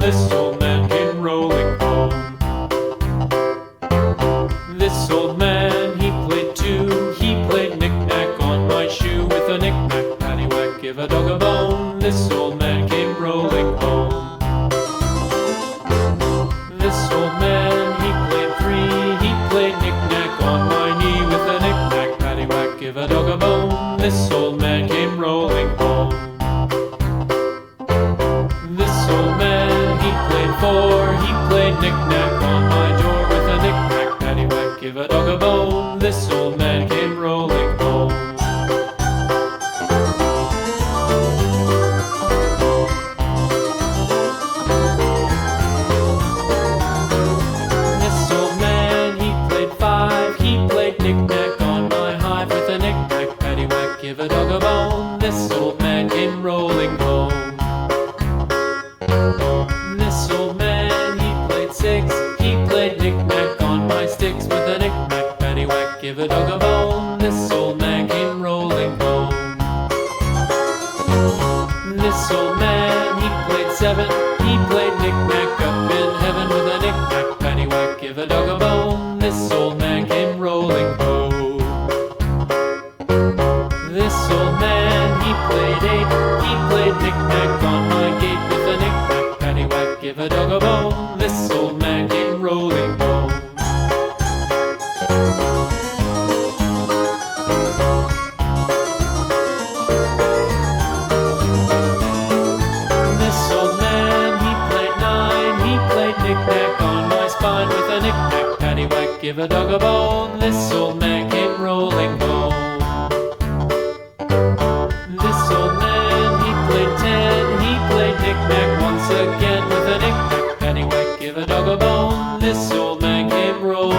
This old man came rolling home. This old man, he played too. He played knick-knack on my shoe. With a knick-knack, paddywhack, give a dog a bone. This old man came rolling home. This old man, he played three. He played knick-knack on my knee. With a knick-knack, paddywhack, give a dog a bone. This old man came rolling home. This old man, he played four. He played knick-knack on my door. With a knick-knack, paddywhack, give a dog a bone. This old man came rolling home. This old man, he played five. He played knick-knack on my hive. With a knick-knack, paddywhack, give a dog a bone. This old man came rolling home. This old man, he played six. He played knick-knack on my sticks. With a knick-knack, paddywhack, give a dog a bone. This old man came rolling home. This old man, he played seven. He played knick-knack up in heaven. With a knick-knack, paddywhack, give a dog a bone. This old man came rolling home. This old man, he played eight. He played knick-knack on my gate. With a knick-knack, paddywhack, give a dog a bone. This old man came rolling home. This old man, he played nine. He played knick-knack on my spine. With a knick-knack, paddywhack, give a dog a bone. This old man came rolling home. This old man, he played ten. He played knick-knack once again. With a knick-knack, paddywhack, give a dog a bone. This old man came rolling